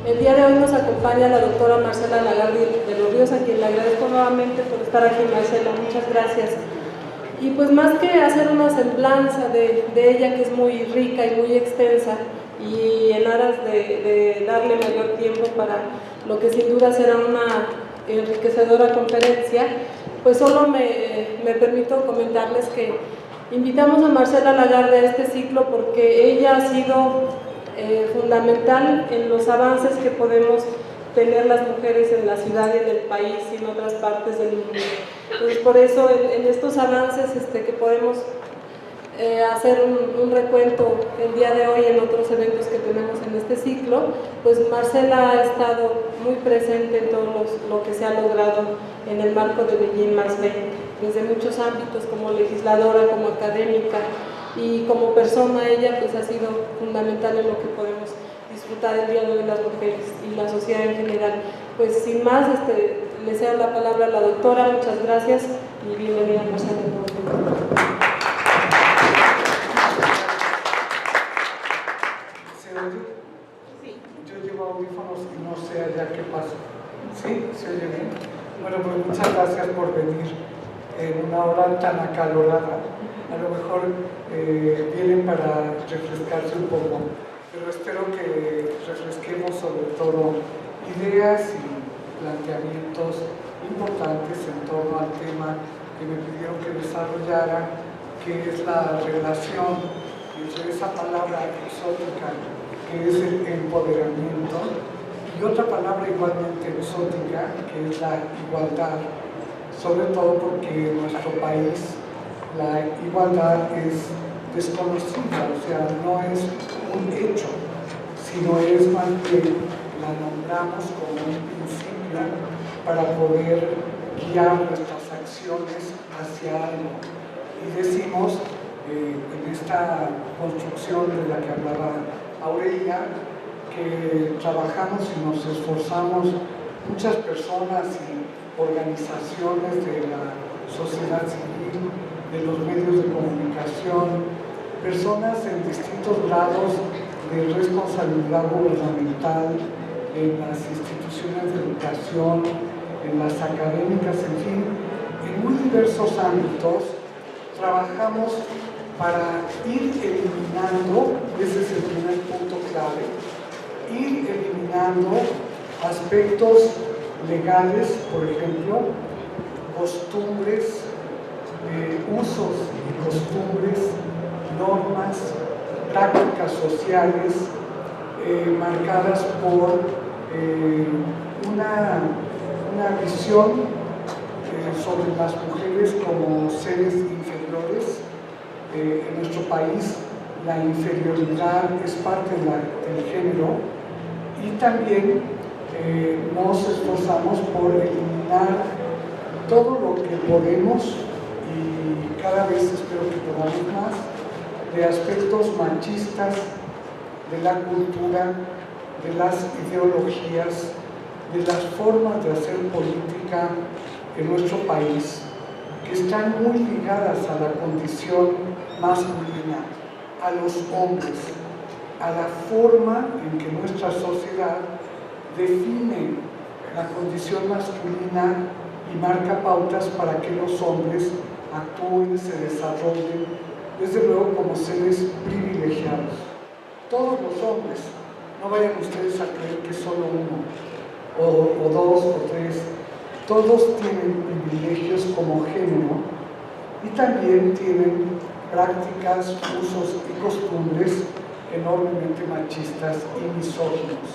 El día de hoy nos acompaña la doctora Marcela Lagarde de los Ríos, a quien le agradezco nuevamente por estar aquí, Marcela, muchas gracias. Y pues más que hacer una semblanza de ella, que es muy rica y muy extensa, y en aras de darle mayor tiempo para lo que sin duda será una enriquecedora conferencia, pues solo me permito comentarles que invitamos a Marcela Lagarde a este ciclo porque ella ha sido fundamental en los avances que podemos tener las mujeres en la ciudad y en el país y en otras partes del mundo. Entonces, por eso en estos avances que podemos hacer un recuento el día de hoy en otros eventos que tenemos en este ciclo, pues Marcela ha estado muy presente en todo lo que se ha logrado en el marco de Beijing Más 20, desde muchos ámbitos, como legisladora, como académica y como persona. Ella pues ha sido fundamental en lo que podemos disfrutar el día de hoy las mujeres y la sociedad en general. Pues sin más, le cedo la palabra a la doctora. Muchas gracias y bienvenida, Marcela. Yo llevo audífonos y no sé allá qué pasa. ¿Sí? ¿Se oye bien? Bueno, pues muchas gracias por venir en una hora tan acalorada. A lo mejor vienen para refrescarse un poco, pero espero que refresquemos sobre todo ideas y planteamientos importantes en torno al tema que me pidieron que desarrollara, que es la relación entre esa palabra exótica que es el empoderamiento y otra palabra igualmente exótica que es la igualdad, sobre todo porque en nuestro país la igualdad es desconocida, o sea, no es un hecho, sino es más bien la nombramos como un principio para poder guiar nuestras acciones hacia algo. Y decimos, en esta construcción de la que hablaba Aurelia, que trabajamos y nos esforzamos muchas personas y organizaciones de la sociedad civil, de los medios de comunicación, personas en distintos grados de responsabilidad gubernamental, en las instituciones de educación, en las académicas, en fin, en muy diversos ámbitos, trabajamos para ir eliminando, ese es el primer punto clave, ir eliminando aspectos legales, por ejemplo, costumbres, usos y costumbres, normas, prácticas sociales marcadas por una visión sobre las mujeres como seres inferiores. En nuestro país la inferioridad es parte del género y también nos esforzamos por eliminar todo lo que podemos y cada vez espero que podamos más de aspectos machistas de la cultura, de las ideologías, de las formas de hacer política en nuestro país, que están muy ligadas a la condición masculina, a los hombres, a la forma en que nuestra sociedad define la condición masculina y marca pautas para que los hombres actúen, se desarrollen, desde luego como seres privilegiados. Todos los hombres, no vayan ustedes a creer que solo uno, o dos, o tres, todos tienen privilegios como género y también tienen prácticas, usos y costumbres enormemente machistas y misóginos.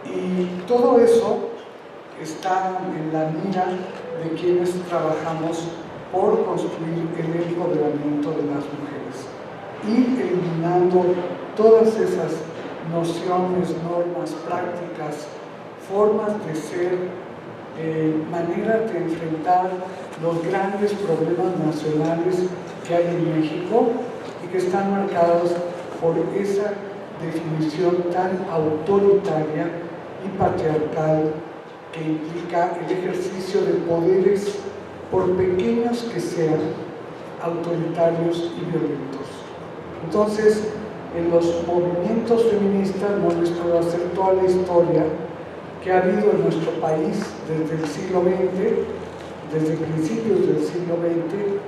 Y todo eso está en la mira de quienes trabajamos por construir el empoderamiento de las mujeres, ir eliminando todas esas nociones, normas, prácticas, formas de ser, maneras de enfrentar los grandes problemas nacionales que hay en México y que están marcados por esa definición tan autoritaria y patriarcal que implica el ejercicio de poderes, por pequeños que sean, autoritarios y violentos. Entonces, en los movimientos feministas no les puedo hacer toda la historia que ha habido en nuestro país desde el siglo XX, desde principios del siglo XX,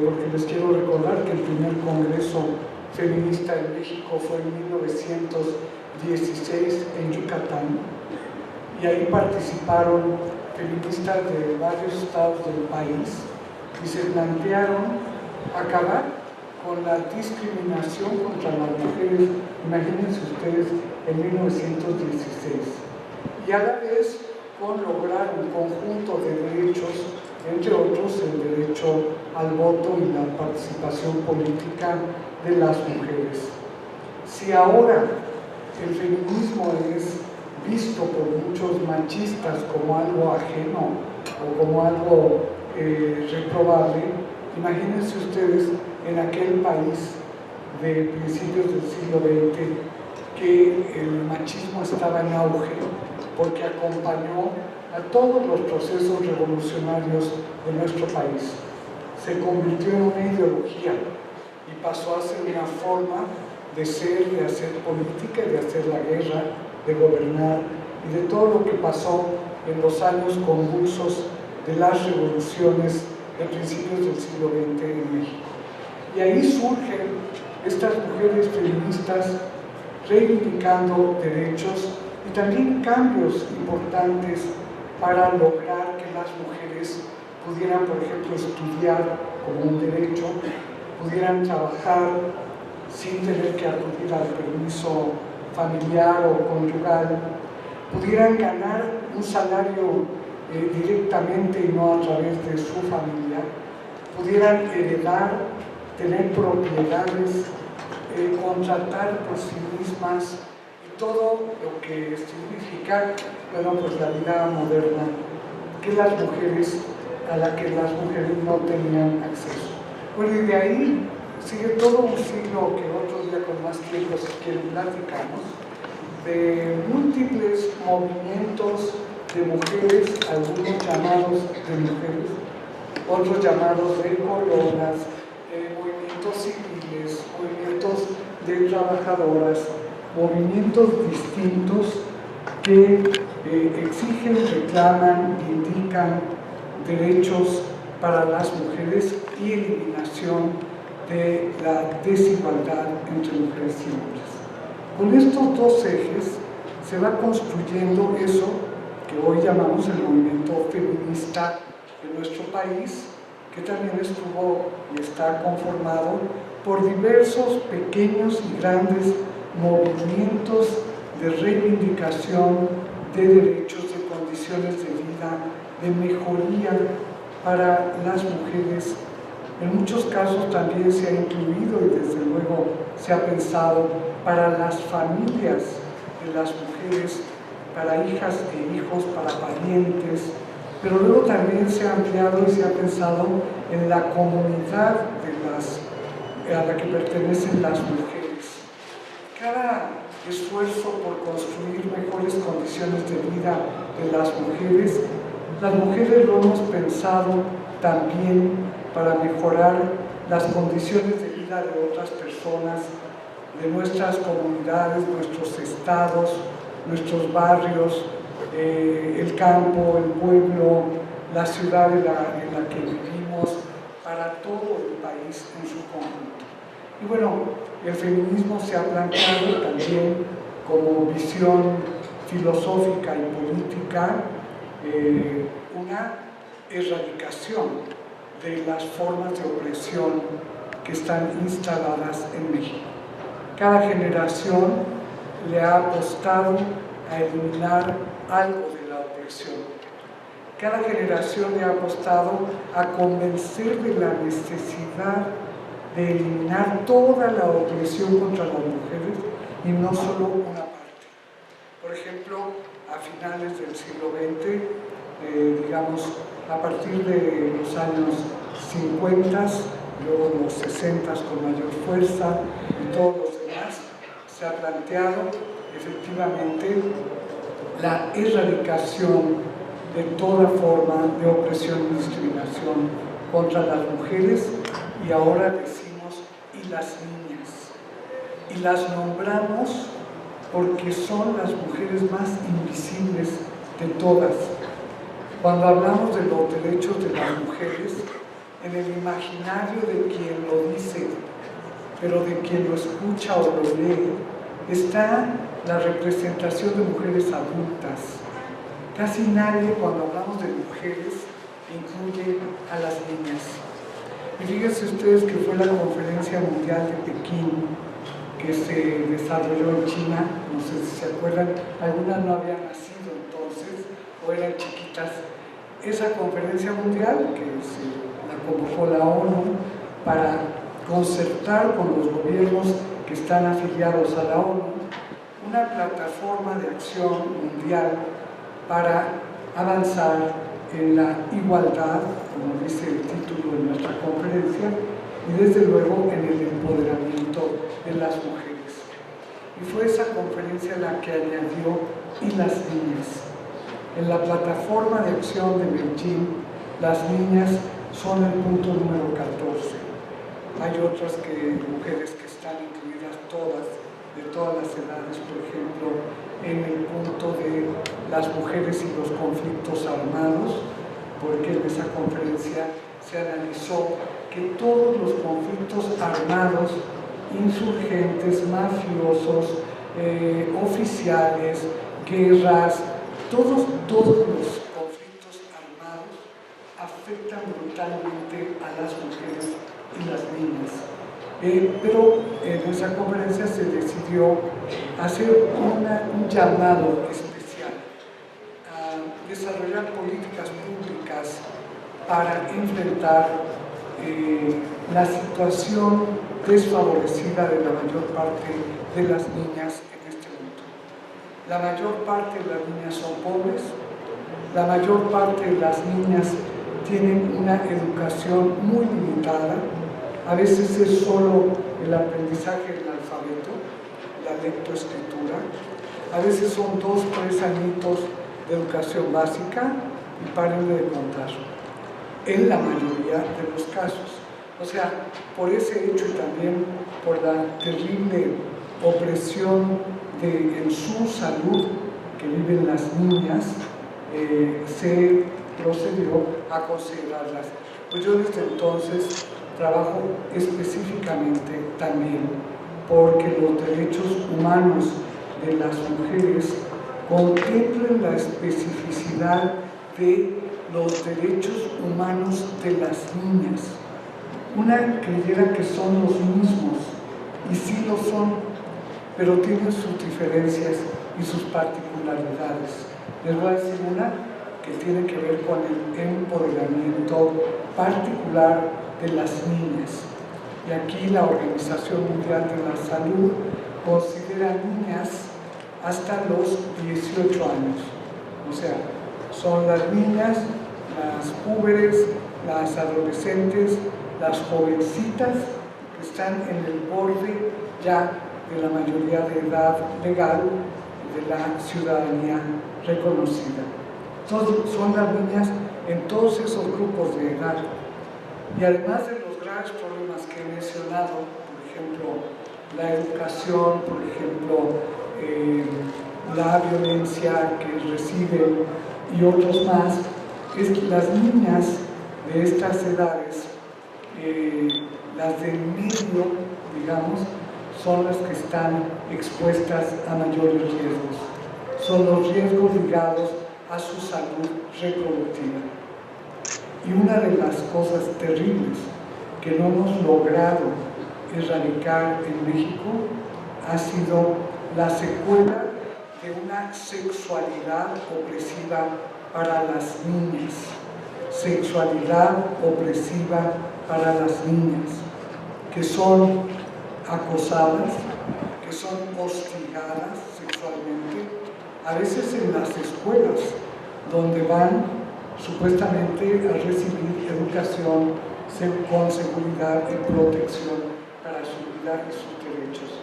porque les quiero recordar que el primer congreso feminista en México fue en 1916 en Yucatán, y ahí participaron feministas de varios estados del país y se plantearon acabar con la discriminación contra las mujeres, imagínense ustedes, en 1916, y a la vez con lograr un conjunto de derechos, entre otros el derecho al voto y la participación política de las mujeres. Si ahora el feminismo es visto por muchos machistas como algo ajeno o como algo reprobable, imagínense ustedes en aquel país de principios del siglo XX que el machismo estaba en auge porque acompañó a todos los procesos revolucionarios de nuestro país. Se convirtió en una ideología y pasó a ser una forma de ser, de hacer política y de hacer la guerra, de gobernar y de todo lo que pasó en los años convulsos de las revoluciones de principios del siglo XX en México. Y ahí surgen estas mujeres feministas reivindicando derechos y también cambios importantes para lograr que las mujeres pudieran, por ejemplo, estudiar como un derecho, pudieran trabajar sin tener que acudir al permiso familiar o conyugal, pudieran ganar un salario directamente y no a través de su familia, pudieran heredar, tener propiedades, contratar por sí mismas y todo lo que significa, bueno, pues la vida moderna que las mujeres, a la que las mujeres no tenían acceso. Bueno, y de ahí sigue todo un siglo que otro día con más tiempo, si quieren, platicamos, de múltiples movimientos de mujeres, algunos llamados de mujeres, otros llamados de colonas, movimientos civiles, movimientos de trabajadoras, movimientos distintos que exigen, reclaman, indican derechos para las mujeres y eliminación de la desigualdad entre mujeres y hombres. Con estos dos ejes se va construyendo eso que hoy llamamos el movimiento feminista de nuestro país, que también estuvo y está conformado por diversos pequeños y grandes movimientos de reivindicación de derechos, de condiciones de vida, de mejoría para las mujeres. En muchos casos también se ha incluido y desde luego se ha pensado para las familias de las mujeres, para hijas e hijos, para parientes, pero luego también se ha ampliado y se ha pensado en la comunidad a la que pertenecen las mujeres. Cada esfuerzo por construir mejores condiciones de vida de las mujeres lo hemos pensado también para mejorar las condiciones de vida de otras personas, de nuestras comunidades, nuestros estados, nuestros barrios, el campo, el pueblo, la ciudad en la que vivimos, para todo el país en su conjunto. Y bueno, el feminismo se ha planteado también como visión filosófica y política, una erradicación de las formas de opresión que están instaladas en México. Cada generación le ha apostado a eliminar algo de la opresión. Cada generación le ha apostado a convencer de la necesidad de eliminar toda la opresión contra las mujeres y no solo una parte. Por ejemplo, a finales del siglo XX, digamos, a partir de los años 50, luego los 60 con mayor fuerza y todos los demás, se ha planteado efectivamente la erradicación de toda forma de opresión y discriminación contra las mujeres y ahora decimos y las niñas. y las nombramos porque son las mujeres más invisibles de todas. Cuando hablamos de los derechos de las mujeres, en el imaginario de quien lo dice, pero de quien lo escucha o lo lee, está la representación de mujeres adultas. Casi nadie, cuando hablamos de mujeres, incluye a las niñas. Y fíjense ustedes que fue la Conferencia Mundial de Pekín, que se desarrolló en China, no sé si se acuerdan, algunas no habían nacido entonces, o eran chiquitas. Esa Conferencia Mundial, que la convocó la ONU para concertar con los gobiernos que están afiliados a la ONU, una plataforma de acción mundial para avanzar en la igualdad, como dice el título de nuestra conferencia, y desde luego en el empoderamiento de las mujeres. Y fue esa conferencia la que añadió "y las niñas". En la plataforma de acción de Beijing, las niñas son el punto número 14. Hay otras mujeres que están incluidas todas, de todas las edades, por ejemplo, en el punto de las mujeres y los conflictos armados, porque en esa conferencia se analizó que todos los conflictos armados, insurgentes, mafiosos, oficiales, guerras, todos los conflictos armados afectan brutalmente a las mujeres y las niñas. Pero en esa conferencia se decidió hacer un llamado especial a desarrollar políticas públicas para enfrentar la situación desfavorecida de la mayor parte de las niñas en este mundo. La mayor parte de las niñas son pobres, la mayor parte de las niñas tienen una educación muy limitada, a veces es solo el aprendizaje del alfabeto, la lectoescritura, a veces son 2 o 3 añitos de educación básica y paren de contar, en la mayoría de los casos. O sea, por ese hecho y también por la terrible opresión en su salud que viven las niñas, se procedió a considerarlas. Pues yo desde entonces trabajo específicamente también porque los derechos humanos de las mujeres contemplen la especificidad de los derechos humanos de las niñas. Una creyera que son los mismos, y sí lo son, pero tienen sus diferencias y sus particularidades. Les voy a decir una que tiene que ver con el empoderamiento particular de las niñas. Y aquí la Organización Mundial de la Salud considera niñas hasta los 18 años. O sea, son las niñas, las púberes, las adolescentes, las jovencitas que están en el borde ya de la mayoría de edad legal de la ciudadanía reconocida. Entonces, son las niñas en todos esos grupos de edad. Y además de los graves problemas que he mencionado, por ejemplo, la educación, por ejemplo, la violencia que reciben y otros más, es que las niñas de estas edades, las del medio, digamos, son las que están expuestas a mayores riesgos. Son los riesgos ligados a su salud reproductiva. Y una de las cosas terribles que no hemos logrado erradicar en México ha sido la secuela de una sexualidad opresiva para las niñas. Sexualidad opresiva para las niñas, que son acosadas, que son hostigadas sexualmente, a veces en las escuelas, donde van supuestamente a recibir educación con seguridad y protección para su vida y sus derechos.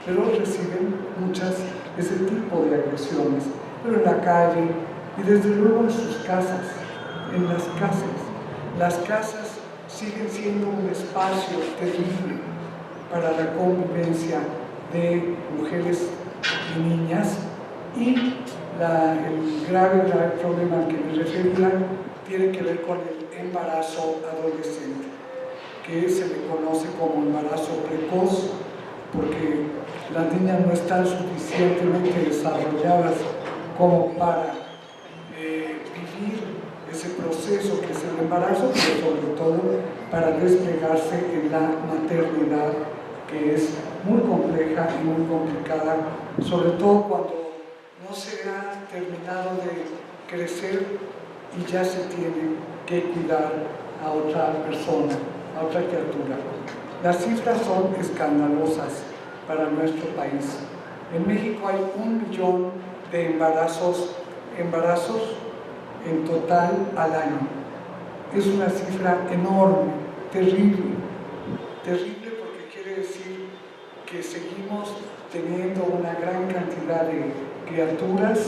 Pero reciben muchas ese tipo de agresiones, pero en la calle y desde luego en sus casas, en las casas. Las casas siguen siendo un espacio terrible para la convivencia de mujeres y niñas, y el grave problema al que me refería tiene que ver con el embarazo adolescente, que se le conoce como embarazo precoz, porque las niñas no están suficientemente desarrolladas como para vivir ese proceso que es el embarazo, pero sobre todo para desplegarse en la maternidad, que es muy compleja y muy complicada, sobre todo cuando no se ha terminado de crecer y ya se tiene que cuidar a otra persona, a otra criatura. Las cifras son escandalosas para nuestro país. En México hay 1 millón de embarazos en total al año. Es una cifra enorme, terrible, terrible, porque quiere decir que seguimos teniendo una gran cantidad de criaturas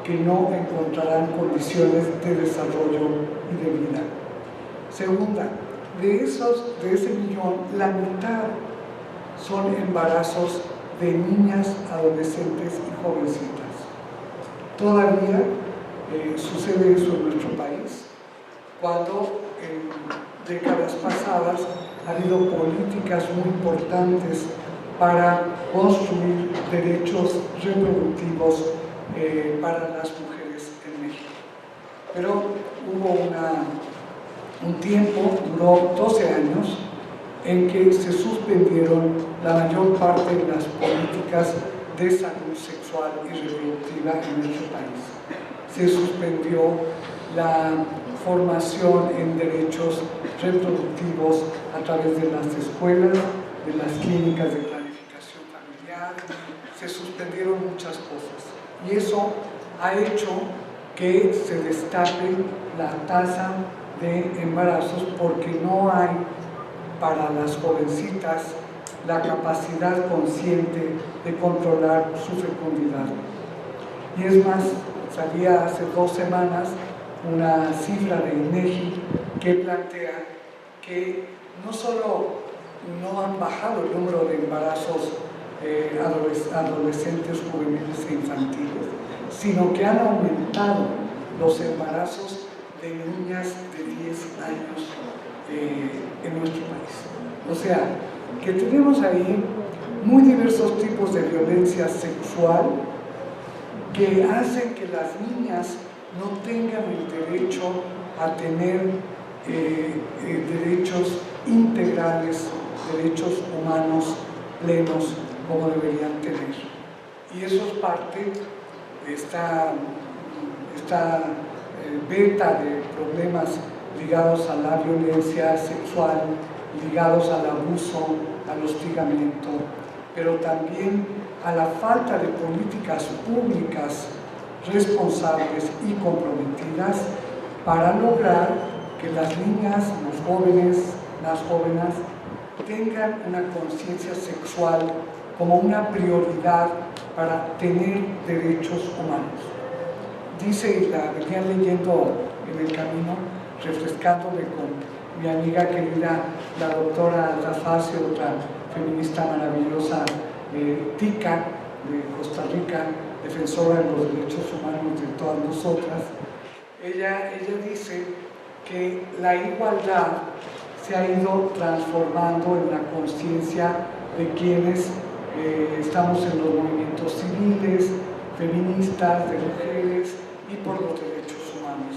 que no encontrarán condiciones de desarrollo y de vida. Segunda, de ese millón, la mitad son embarazos de niñas, adolescentes y jovencitas. Todavía sucede eso en nuestro país, cuando en décadas pasadas ha habido políticas muy importantes para construir derechos reproductivos para las mujeres en México. Pero hubo un tiempo, duró 12 años, en que se suspendieron la mayor parte de las políticas de salud sexual y reproductiva en nuestro país. Se suspendió la formación en derechos reproductivos a través de las escuelas, de las clínicas de planificación familiar, se suspendieron muchas cosas. Y eso ha hecho que se destape la tasa de embarazos, porque no hay para las jovencitas la capacidad consciente de controlar su fecundidad. Y es más, salía hace 2 semanas una cifra de INEGI que plantea que no solo no han bajado el número de embarazos adolescentes, juveniles e infantiles, sino que han aumentado los embarazos de niñas de 10 años en nuestro país. O sea, que tenemos ahí muy diversos tipos de violencia sexual que hacen que las niñas no tengan el derecho a tener derechos integrales, derechos humanos plenos como deberían tener. Y eso es parte de esta beta de problemas ligados a la violencia sexual, ligados al abuso, al hostigamiento, pero también a la falta de políticas públicas responsables y comprometidas para lograr que las niñas, los jóvenes, las jóvenes tengan una conciencia sexual como una prioridad para tener derechos humanos. Dice, y la venía leyendo en el camino, refrescándome con mi amiga querida, la doctora Aldaface, otra feminista maravillosa, tica, de Costa Rica, defensora de los derechos humanos de todas nosotras. Ella dice que la igualdad se ha ido transformando en la conciencia de quienes estamos en los movimientos civiles, feministas, de mujeres y por los derechos humanos.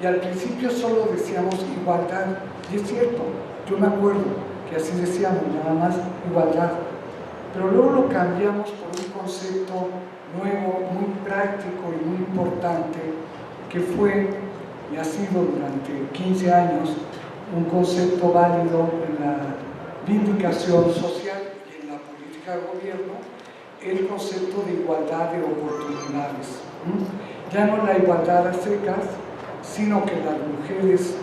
Y al principio solo decíamos igualdad, y es cierto, yo me acuerdo que así decíamos, nada más igualdad, pero luego lo cambiamos por un concepto nuevo, muy práctico y muy importante, que fue y ha sido durante 15 años un concepto válido en la vindicación social y en la política de gobierno, el concepto de igualdad de oportunidades. Ya no la igualdad a secas, sino que las mujeres,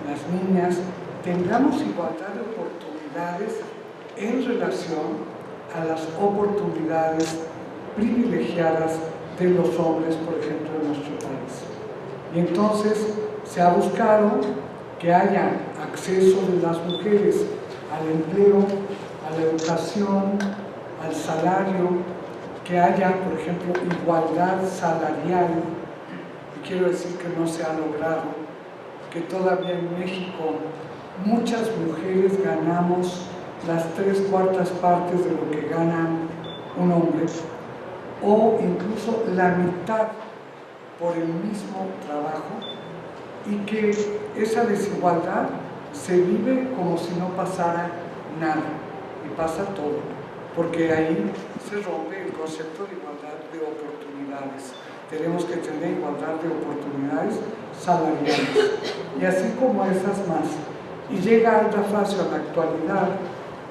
las niñas, tengamos igualdad de oportunidades en relación a las oportunidades privilegiadas de los hombres, por ejemplo, en nuestro país. Y entonces se ha buscado que haya acceso de las mujeres al empleo, a la educación, al salario, que haya, por ejemplo, igualdad salarial, y quiero decir que no se ha logrado, que todavía en México muchas mujeres ganamos las 3/4 partes de lo que gana un hombre, o incluso la mitad por el mismo trabajo, y que esa desigualdad se vive como si no pasara nada, y pasa todo, porque ahí se rompe el concepto de igualdad de oportunidades. Tenemos que tener igualdad de oportunidades salariales, y así como esas más. Y llega Alda Facio a la actualidad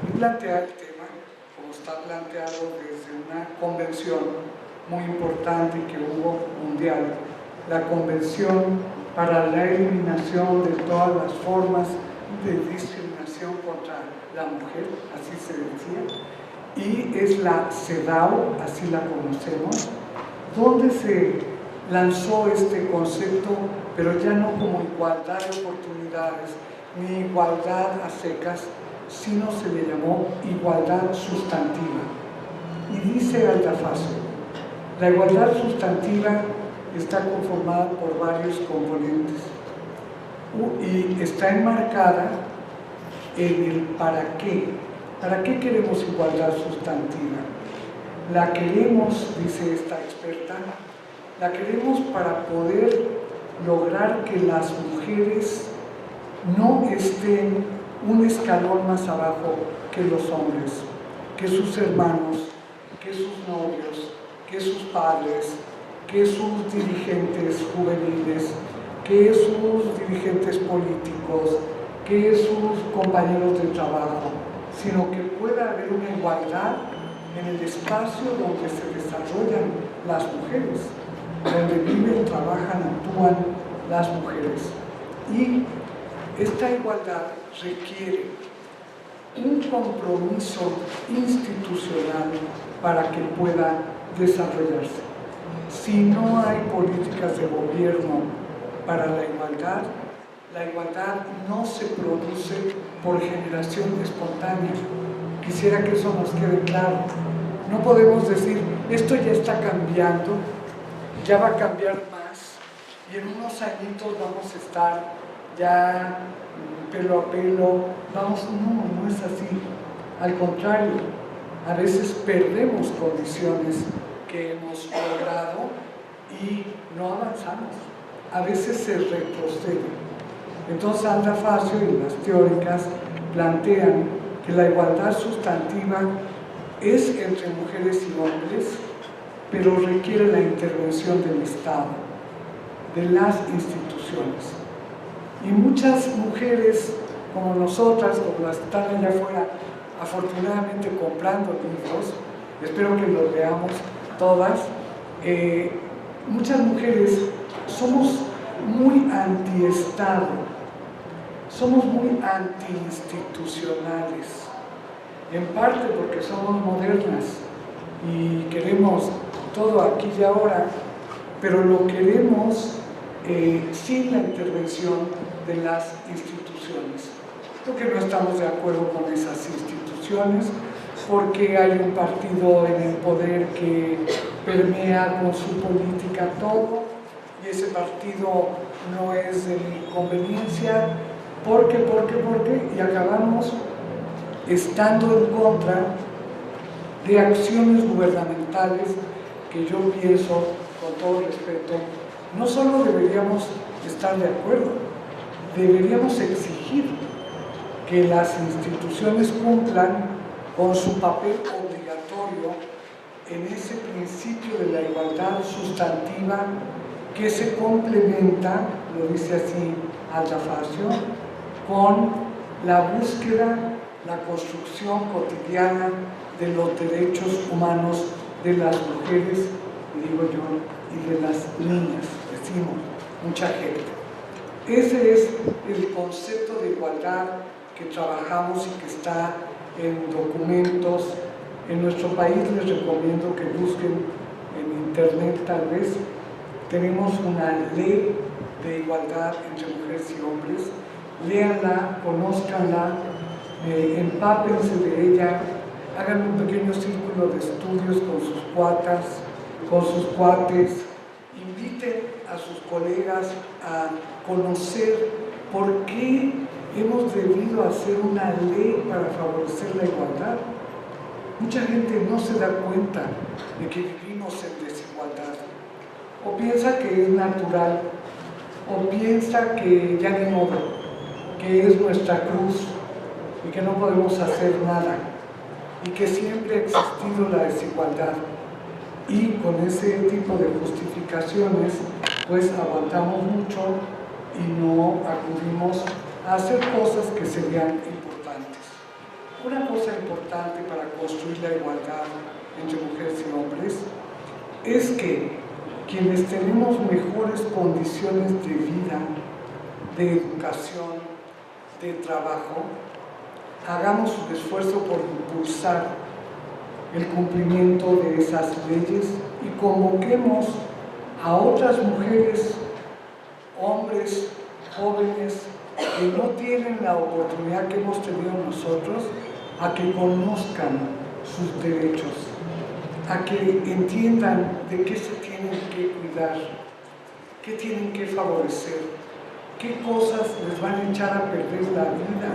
y plantea el tema, como está planteado desde una convención muy importante que hubo mundial, la Convención para la Eliminación de todas las formas de discriminación contra la mujer, así se decía, y es la CEDAW, así la conocemos, donde se lanzó este concepto, pero ya no como igualdad de oportunidades, ni igualdad a secas, sino se le llamó igualdad sustantiva. Y dice Alda Facio, la igualdad sustantiva está conformada por varios componentes y está enmarcada en el para qué. ¿Para qué queremos igualdad sustantiva? La queremos, dice esta experta, la queremos para poder lograr que las mujeres no estén un escalón más abajo que los hombres, que sus hermanos, que sus novios, que sus padres, que sus dirigentes juveniles, que sus dirigentes políticos, que sus compañeros de trabajo, sino que pueda haber una igualdad en el espacio donde se desarrollan las mujeres, donde viven, trabajan, actúan las mujeres. Y esta igualdad requiere un compromiso institucional para que pueda desarrollarse. Si no hay políticas de gobierno para la igualdad no se produce por generación espontánea. Quisiera que eso nos quede claro. No podemos decir, esto ya está cambiando, ya va a cambiar más, y en unos añitos vamos a estar ya pelo a pelo, no es así. Al contrario, a veces perdemos condiciones que hemos logrado y no avanzamos. A veces se retrocede. Entonces Alda Facio y las teóricas plantean que la igualdad sustantiva es entre mujeres y hombres, pero requiere la intervención del Estado, de las instituciones. Y muchas mujeres como nosotras, como las que están allá afuera, afortunadamente comprando libros, espero que los leamos todas, muchas mujeres somos muy anti-Estado, somos muy anti-institucionales, en parte porque somos modernas y queremos todo aquí y ahora, pero lo queremos sin la intervención de las instituciones. Porque no estamos de acuerdo con esas instituciones, porque hay un partido en el poder que permea con su política todo, y ese partido no es de mi conveniencia, porque, y acabamos estando en contra de acciones gubernamentales que yo pienso, con todo respeto, no solo deberíamos estar de acuerdo, deberíamos exigir que las instituciones cumplan con su papel obligatorio en ese principio de la igualdad sustantiva que se complementa, lo dice así Alda Facio, con la búsqueda, la construcción cotidiana de los derechos humanos de las mujeres, digo yo, y de las niñas, decimos, mucha gente. Ese es el concepto de igualdad que trabajamos y que está en documentos. En nuestro país les recomiendo que busquen en internet tal vez. Tenemos una ley de igualdad entre mujeres y hombres. Léanla, conózcanla, empápense de ella hagan un pequeño círculo de estudios con sus cuatas, con sus cuates, inviten a sus colegas a conocer por qué hemos debido hacer una ley para favorecer la igualdad. Mucha gente no se da cuenta de que vivimos en desigualdad, o piensa que es natural, o piensa que ya ni modo, que es nuestra cruz y que no podemos hacer nada, y que siempre ha existido la desigualdad. Y con ese tipo de justificaciones, pues aguantamos mucho y no acudimos a hacer cosas que serían importantes. Una cosa importante para construir la igualdad entre mujeres y hombres es que quienes tenemos mejores condiciones de vida, de educación, de trabajo, hagamos un esfuerzo por impulsar el cumplimiento de esas leyes y convoquemos a otras mujeres, hombres, jóvenes que no tienen la oportunidad que hemos tenido nosotros a que conozcan sus derechos, a que entiendan de qué se tienen que cuidar, qué tienen que favorecer, qué cosas les van a echar a perder la vida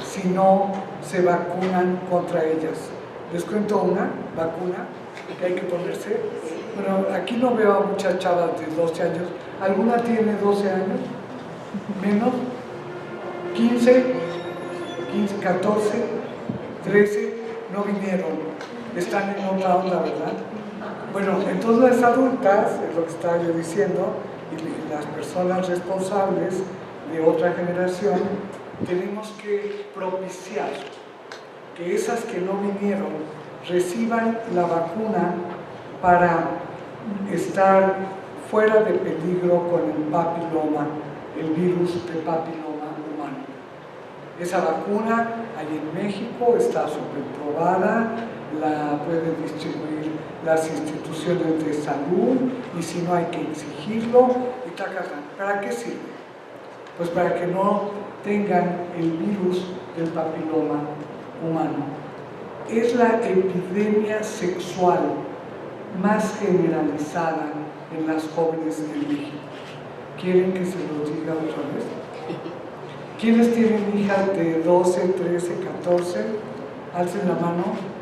si no se vacunan contra ellas. Les cuento una vacuna que hay que ponerse. Bueno, aquí no veo a muchas chavas de 12 años. ¿Alguna tiene 12 años? ¿Menos? ¿15? 14, 13, no vinieron, están en otra onda, ¿verdad? Bueno, entonces las adultas, es lo que estaba yo diciendo, y las personas responsables de otra generación, tenemos que propiciar que esas que no vinieron reciban la vacuna para estar fuera de peligro con el papiloma, el virus de papiloma humano. Esa vacuna hay en México, está superprobada, la pueden distribuir las instituciones de salud y si no hay que exigirlo y tacatán. ¿Para qué sirve? Pues para que no tengan el virus del papiloma humano. Es la epidemia sexual más generalizada en las jóvenes de México. ¿Quieren que se lo diga otra vez? ¿Quiénes tienen hijas de 12, 13, 14? Alcen la mano.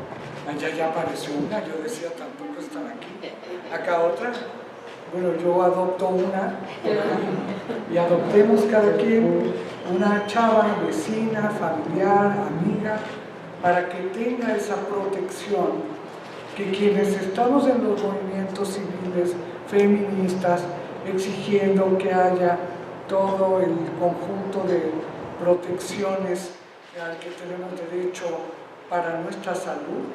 Ya apareció una, yo decía tampoco están aquí. Acá otra. Bueno, yo adopto una y adoptemos cada quien una chava, vecina, familiar, amiga, para que tenga esa protección, que quienes estamos en los movimientos civiles, feministas, exigiendo que haya todo el conjunto de protecciones al que tenemos derecho para nuestra salud,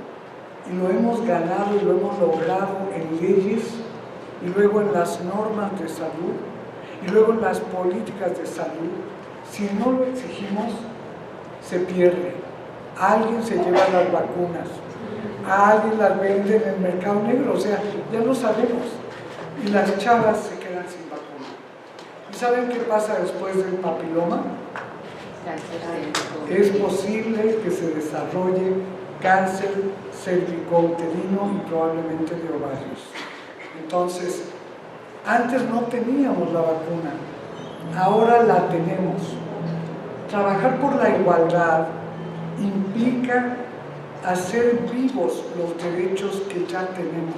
y lo hemos ganado y lo hemos logrado en leyes, y luego en las normas de salud, y luego en las políticas de salud. Si no lo exigimos, se pierde. Alguien se lleva las vacunas, alguien las vende en el mercado negro, o sea, ya lo sabemos, y las chavas se quedan sin vacuna. ¿Y saben qué pasa después del papiloma? Es posible que se desarrolle cáncer cervicouterino y probablemente de ovarios. Entonces, antes no teníamos la vacuna, ahora la tenemos. Trabajar por la igualdad implica hacer vivos los derechos que ya tenemos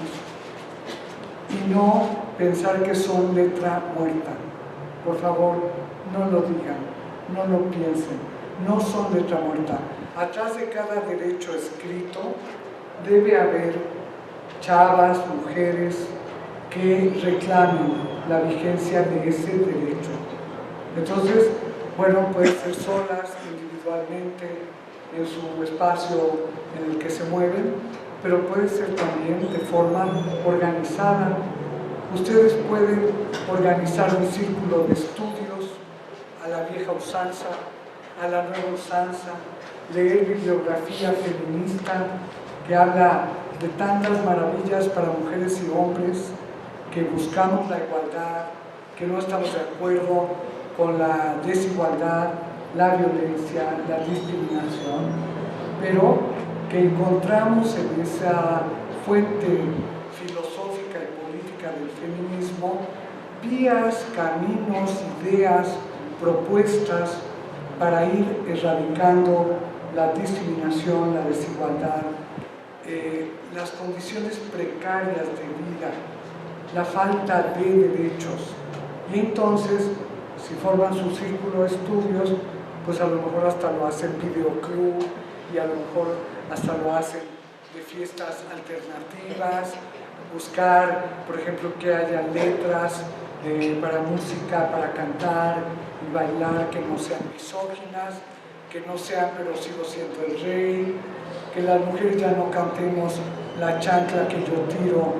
y no pensar que son letra muerta. Por favor, no lo digan, no lo piensen, no son letra muerta. Atrás de cada derecho escrito debe haber chavas, mujeres que reclamen la vigencia de ese derecho. Entonces, bueno, pueden ser solas, individualmente, en su espacio en el que se mueven, pero puede ser también de forma organizada. Ustedes pueden organizar un círculo de estudios a la vieja usanza, a la nueva usanza, leer bibliografía feminista que habla de tantas maravillas para mujeres y hombres, que buscamos la igualdad, que no estamos de acuerdo con la desigualdad, la violencia, la discriminación, pero que encontramos en esa fuente filosófica y política del feminismo vías, caminos, ideas, propuestas para ir erradicando la discriminación, la desigualdad, las condiciones precarias de vida, la falta de derechos. Y entonces, si forman su círculo de estudios, pues a lo mejor hasta lo hacen videoclub y a lo mejor hasta lo hacen de fiestas alternativas, buscar, por ejemplo, que haya letras para música, para cantar y bailar que no sean misóginas, que no sean pero sigo siendo el rey, que las mujeres ya no cantemos la chancla que yo tiro,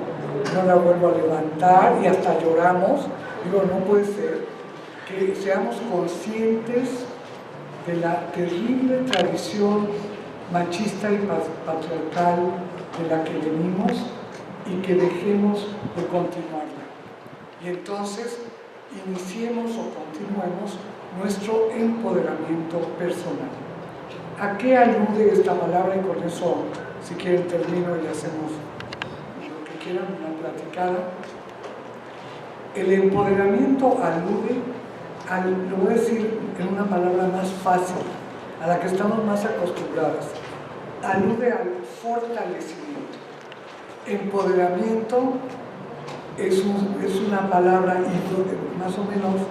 no la vuelvo a levantar y hasta lloramos. Digo, no puede ser que seamos conscientes de la terrible tradición machista y patriarcal de la que venimos y que dejemos de continuarla. Y entonces iniciemos o continuemos nuestro empoderamiento personal. ¿A qué alude esta palabra? Y con eso, si quieren, termino y hacemos lo que quieran, una platicada. El empoderamiento alude, lo voy a decir en una palabra más fácil, a la que estamos más acostumbradas, alude al fortalecimiento. Empoderamiento es una palabra más o menos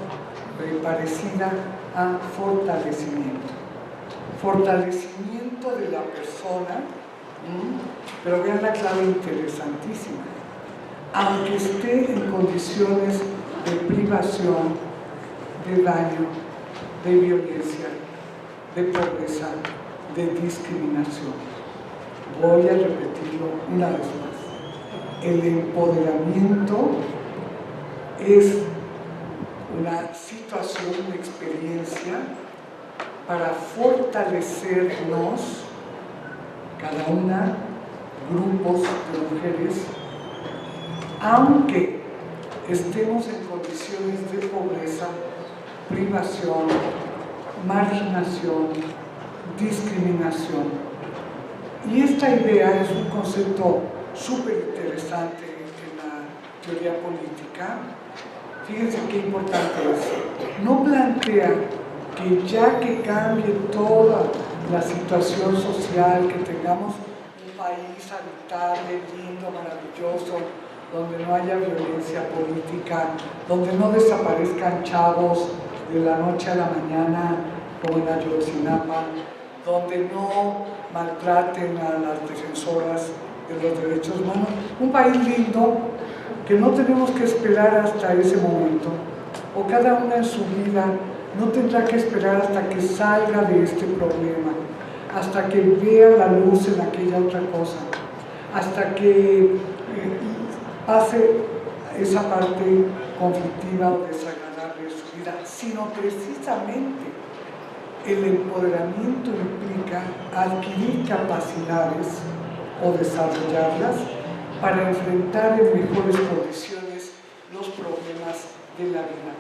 parecida a fortalecimiento. Fortalecimiento de la persona, pero vean la clave interesantísima. Aunque esté en condiciones de privación, de daño, de violencia, de pobreza, de discriminación. Voy a repetirlo una vez más. El empoderamiento es una situación, una experiencia para fortalecernos, cada una, grupos de mujeres, aunque estemos en condiciones de pobreza, privación, marginación, discriminación. Y esta idea es un concepto súper interesante en la teoría política. Fíjense qué importante es. No plantea que ya que cambie toda la situación social, que tengamos un país habitable, lindo, maravilloso, donde no haya violencia política, donde no desaparezcan chavos de la noche a la mañana como en Ayotzinapa, donde no maltraten a las defensoras de los derechos humanos. Un país lindo que no tenemos que esperar hasta ese momento, o cada una en su vida no tendrá que esperar hasta que salga de este problema, hasta que vea la luz en aquella otra cosa, hasta que pase esa parte conflictiva o desagradable de su vida, sino precisamente el empoderamiento implica adquirir capacidades o desarrollarlas para enfrentar en mejores condiciones los problemas de la vida.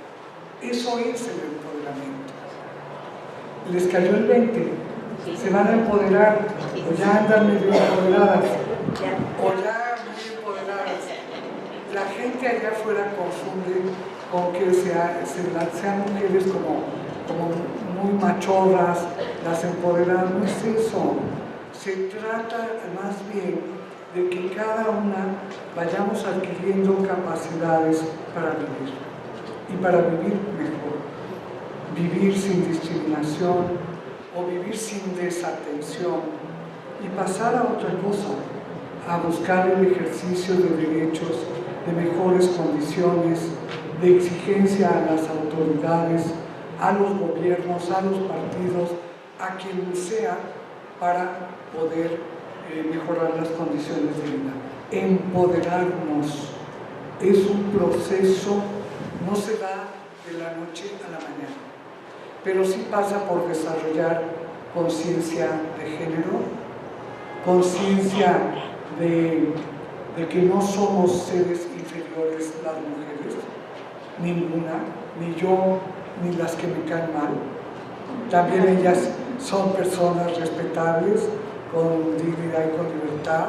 Eso es el empoderamiento. ¿Les cayó el 20? ¿Se van a empoderar? ¿O ya andan medio empoderadas? ¿O ya muy empoderadas? La gente allá afuera confunde con que sean mujeres como muy machorras, las empoderadas. No es eso. Se trata más bien de que cada una vayamos adquiriendo capacidades para vivir y para vivir mejor. Vivir sin discriminación o vivir sin desatención y pasar a otra cosa, a buscar el ejercicio de derechos, de mejores condiciones, de exigencia a las autoridades, a los gobiernos, a los partidos, a quien sea, para poder mejorar las condiciones de vida. Empoderarnos es un proceso, no se da de la noche a la mañana, pero sí pasa por desarrollar conciencia de género, conciencia de que no somos seres inferiores las mujeres, ninguna, ni yo, ni las que me caen mal. También ellas son personas respetables, con dignidad y con libertad,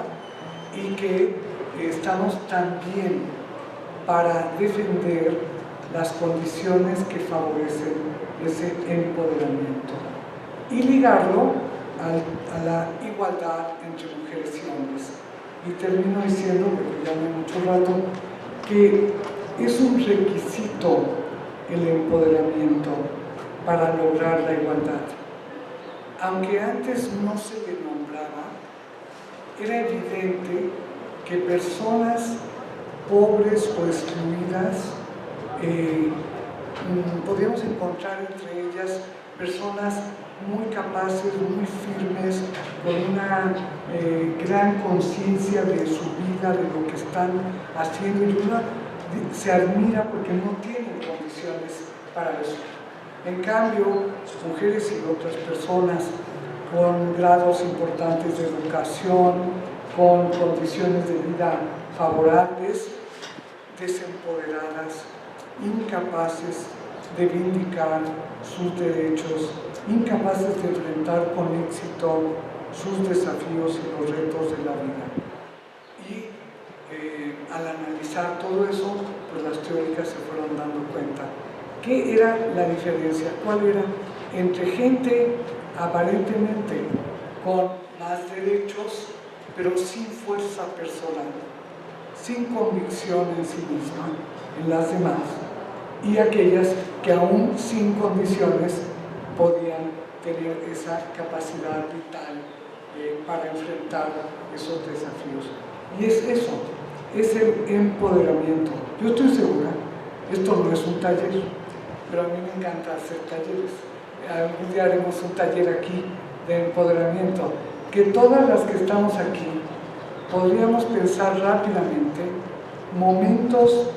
y que estamos también para defender las condiciones que favorecen ese empoderamiento y ligarlo a la igualdad entre mujeres y hombres. Y termino diciendo, porque ya no hay mucho rato, que es un requisito el empoderamiento para lograr la igualdad. Aunque antes no se le nombraba, era evidente que personas pobres o excluidas, podíamos encontrar entre ellas personas muy capaces, muy firmes, con una gran conciencia de su vida, de lo que están haciendo, y uno se admira porque no tienen condiciones para eso. En cambio, mujeres y otras personas con grados importantes de educación, con condiciones de vida favorables, desempoderadas, incapaces de vindicar sus derechos, incapaces de enfrentar con éxito sus desafíos y los retos de la vida. Y al analizar todo eso, pues las teóricas se fueron dando cuenta. ¿Qué era la diferencia? ¿Cuál era? Entre gente aparentemente con más derechos, pero sin fuerza personal, sin convicción en sí misma, en las demás, y aquellas que aún sin condiciones podían tener esa capacidad vital para enfrentar esos desafíos. Y es eso, es el empoderamiento. Yo estoy segura, esto no es un taller, pero a mí me encanta hacer talleres. Algún día haremos un taller aquí de empoderamiento, que todas las que estamos aquí podríamos pensar rápidamente momentos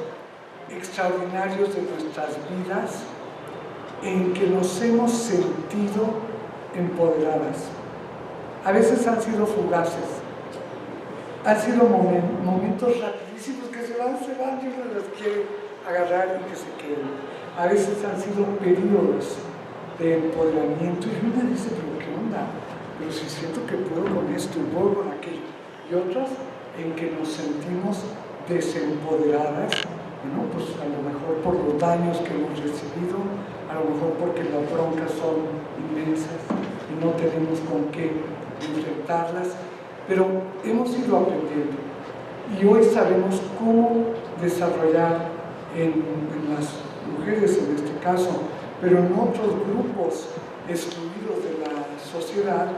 extraordinarios de nuestras vidas en que nos hemos sentido empoderadas. A veces han sido fugaces, han sido momentos rapidísimos que se van y uno los quiere agarrar y que se queden. A veces han sido periodos de empoderamiento y uno dice, pero ¿qué onda? Pero si siento que puedo con esto y puedo con aquello. Y otras en que nos sentimos desempoderadas, bueno, pues a lo mejor por los daños que hemos recibido, a lo mejor porque las broncas son inmensas y no tenemos con qué enfrentarlas, pero hemos ido aprendiendo y hoy sabemos cómo desarrollar en las mujeres en este caso, pero en otros grupos excluidos de la sociedad,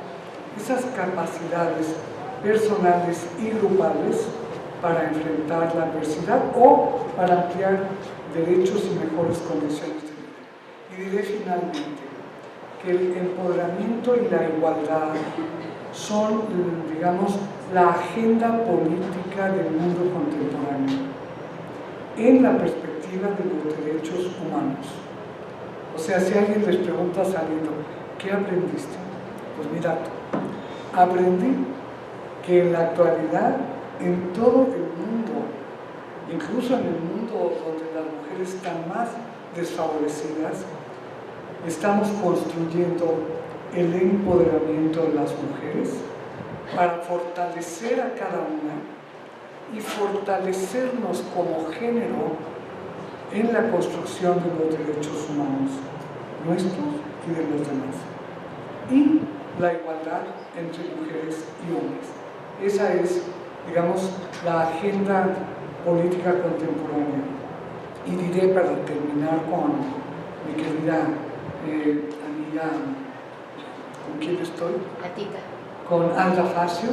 esas capacidades personales y grupales para enfrentar la adversidad o para ampliar derechos y mejores condiciones de vida. Y diré finalmente que el empoderamiento y la igualdad son, digamos, la agenda política del mundo contemporáneo en la perspectiva de los derechos humanos. O sea, si alguien les pregunta saliendo, ¿qué aprendiste? Pues mira, aprendí que en la actualidad, en todo el mundo, incluso en el mundo donde las mujeres están más desfavorecidas, estamos construyendo el empoderamiento de las mujeres para fortalecer a cada una y fortalecernos como género en la construcción de los derechos humanos, nuestros y de los demás. Y la igualdad entre mujeres y hombres. Esa es, digamos, la agenda política contemporánea. Y diré, para terminar, con mi querida amiga, ¿con quién estoy? Atita. Con Alda Facio,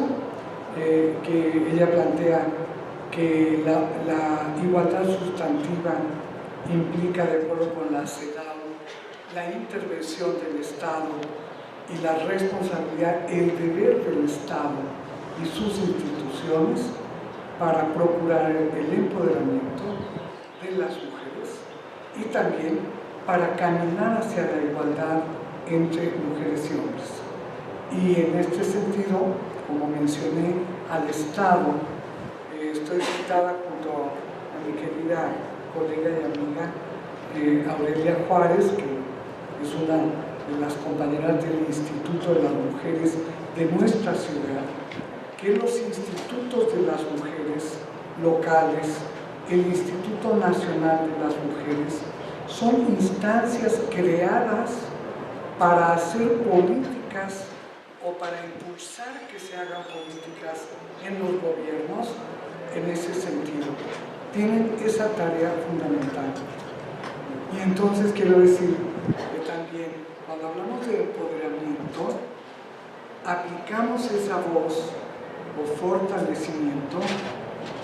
que ella plantea que la igualdad sustantiva implica, de acuerdo con la CEDAW, la intervención del Estado y la responsabilidad, el deber del Estado y sus instituciones para procurar el empoderamiento de las mujeres y también para caminar hacia la igualdad entre mujeres y hombres. Y en este sentido, como mencioné, al Estado, estoy citada junto a mi querida colega y amiga Aurelia Juárez, que es una las compañeras del Instituto de las Mujeres de nuestra ciudad, que los institutos de las mujeres locales, el Instituto Nacional de las Mujeres, son instancias creadas para hacer políticas o para impulsar que se hagan políticas en los gobiernos en ese sentido. Tienen esa tarea fundamental. Y entonces quiero decir que también cuando hablamos de empoderamiento, aplicamos esa voz o fortalecimiento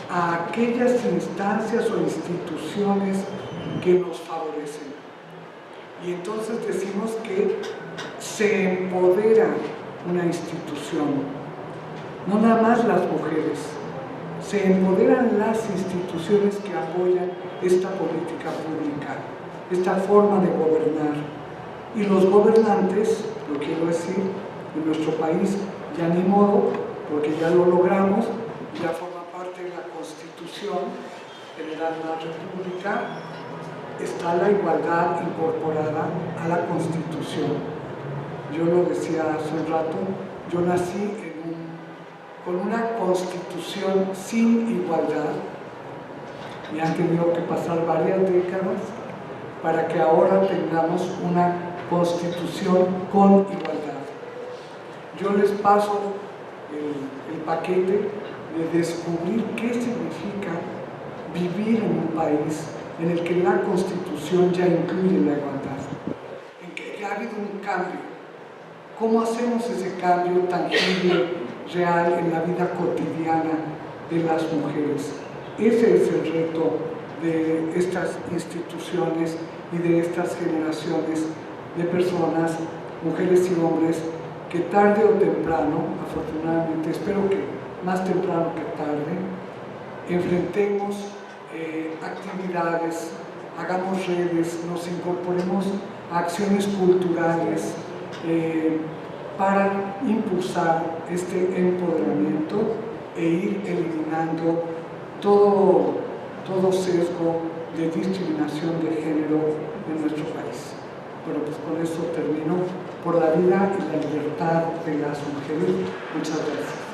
a aquellas instancias o instituciones que nos favorecen. Y entonces decimos que se empodera una institución, no nada más las mujeres, se empoderan las instituciones que apoyan esta política pública, esta forma de gobernar. Y los gobernantes, lo quiero decir, en nuestro país ya ni modo, porque ya lo logramos, ya forma parte de la Constitución General de la República, está la igualdad incorporada a la Constitución. Yo lo decía hace un rato, yo nací con una Constitución sin igualdad y han tenido que pasar varias décadas para que ahora tengamos una Constitución con igualdad. Yo les paso el paquete de descubrir qué significa vivir en un país en el que la Constitución ya incluye la igualdad, en que ya ha habido un cambio. ¿Cómo hacemos ese cambio tangible, real, en la vida cotidiana de las mujeres? Ese es el reto de estas instituciones y de estas generaciones de personas, mujeres y hombres, que tarde o temprano, afortunadamente, espero que más temprano que tarde, enfrentemos actividades, hagamos redes, nos incorporemos a acciones culturales para impulsar este empoderamiento e ir eliminando todo sesgo de discriminación de género en nuestro país. Bueno, pues con eso termino. Por la vida y la libertad de las mujeres. Muchas gracias.